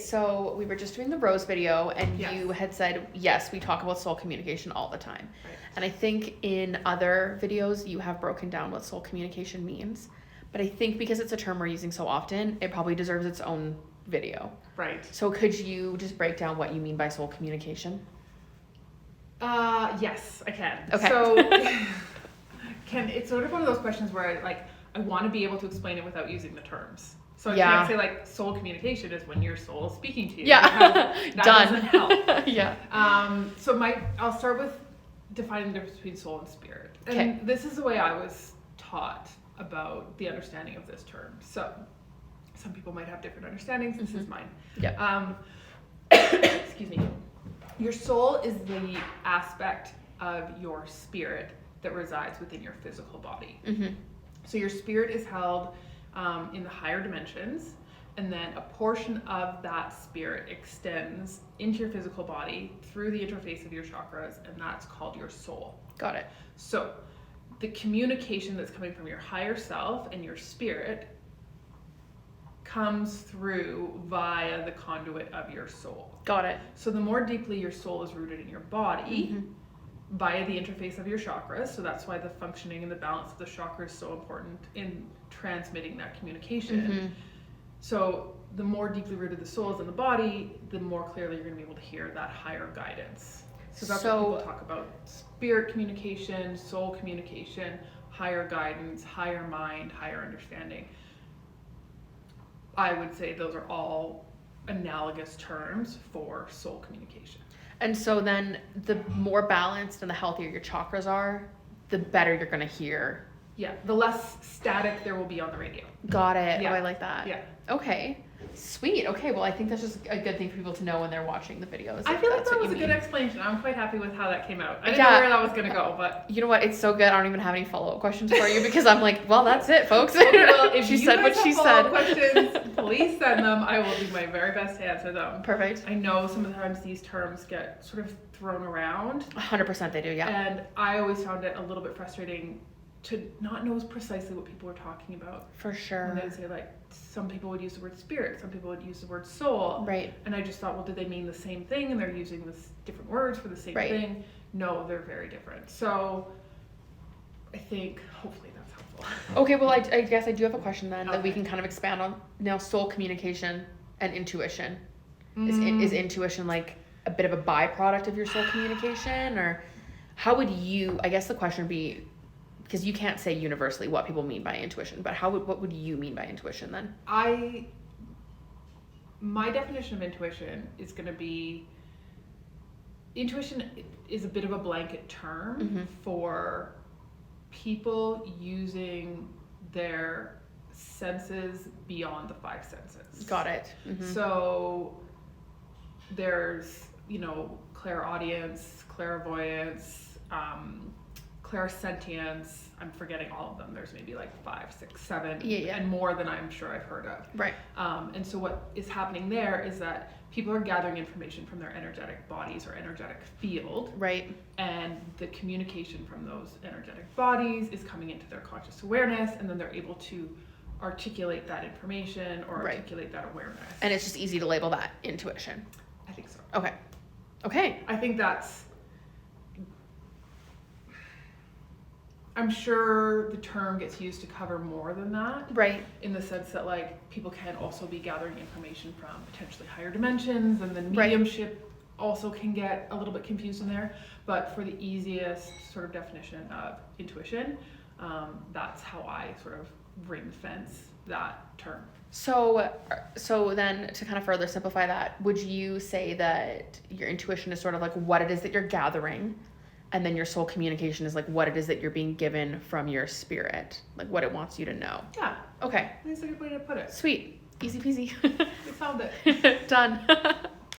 so we were just doing the rose video, and Yes. you had said, yes, we talk about soul communication all the time. Right. And I think in other videos, you have broken down what soul communication means. But I think because it's a term we're using so often, it probably deserves its own video. Right. So could you just break down what you mean by soul communication? Yes, I can. Okay. So, it's sort of one of those questions where I want to be able to explain it without using the terms. So I can't say like soul communication is when your soul is speaking to you. Yeah. That Done. doesn't help. Yeah. I'll start with defining the difference between soul and spirit. And Okay. this is the way I was taught about the understanding of this term. So some people might have different understandings. This is mine. Yeah. Excuse me. Your soul is the aspect of your spirit that resides within your physical body. Mm-hmm. So your spirit is held in the higher dimensions, and then a portion of that spirit extends into your physical body through the interface of your chakras, and that's called your soul. Got it. So the communication that's coming from your higher self and your spirit comes through via the conduit of your soul. Got it. So the more deeply your soul is rooted in your body, via the interface of your chakras, so that's why the functioning and the balance of the chakras is so important in transmitting that communication. So the more deeply rooted the soul is in the body, the more clearly you're going to be able to hear that higher guidance. So that's what people talk about: spirit communication, soul communication, higher guidance, higher mind, higher understanding. I would say those are all analogous terms for soul communication. And so then the more balanced and the healthier your chakras are, the better you're going to hear. Yeah, the less static there will be on the radio. Got it. Yeah. Oh, I like that. Yeah. Okay. Sweet. Okay, well, I think that's just a good thing for people to know when they're watching the videos. I feel like that's that what was a you good mean. explanation. I'm quite happy with how that came out. I didn't Yeah. know where that was going to go, but... You know what? It's so good. I don't even have any follow-up questions for you because I'm like, well, that's it, folks. Okay, well, if She you said guys what she have follow-up said. questions, please send them. I will do my very best to answer them. Perfect. I know sometimes these terms get sort of thrown around. 100% they do, yeah. And I always found it a little bit frustrating to not know precisely what people were talking about. For sure. When they would say, like, some people would use the word spirit, some people would use the word soul. Right. And I just thought, well, did they mean the same thing and they're using this different words for the same Right. thing? No, they're very different. So I think hopefully that's helpful. Okay, well, I guess I do have a question then that we Okay. can kind of expand on. Now, soul communication and intuition. Is intuition like a bit of a byproduct of your soul communication? Or how would you, I guess the question would be, because you can't say universally what people mean by intuition, but what would you mean by intuition then? My definition of intuition is going to be, intuition is a bit of a blanket term for people using their senses beyond the five senses. Got it. So there's, clairaudience, clairvoyance, clairsentience. I'm forgetting all of them. There's maybe like 5, 6, 7, and more than I'm sure I've heard of. Right. And so what is happening there is that people are gathering information from their energetic bodies or energetic field. Right. And the communication from those energetic bodies is coming into their conscious awareness, and then they're able to articulate that information or articulate that awareness. And it's just easy to label that intuition. I think so. Okay. I think I'm sure the term gets used to cover more than that. Right. In the sense that people can also be gathering information from potentially higher dimensions, and then mediumship also can get a little bit confused in there. But for the easiest sort of definition of intuition, that's how I sort of ring fence that term. So then to kind of further simplify that, would you say that your intuition is sort of like what it is that you're gathering, and then your soul communication is like what it is that you're being given from your spirit, like what it wants you to know? Yeah. Okay. That's a good way to put it. Sweet. Easy peasy. We found it. Done.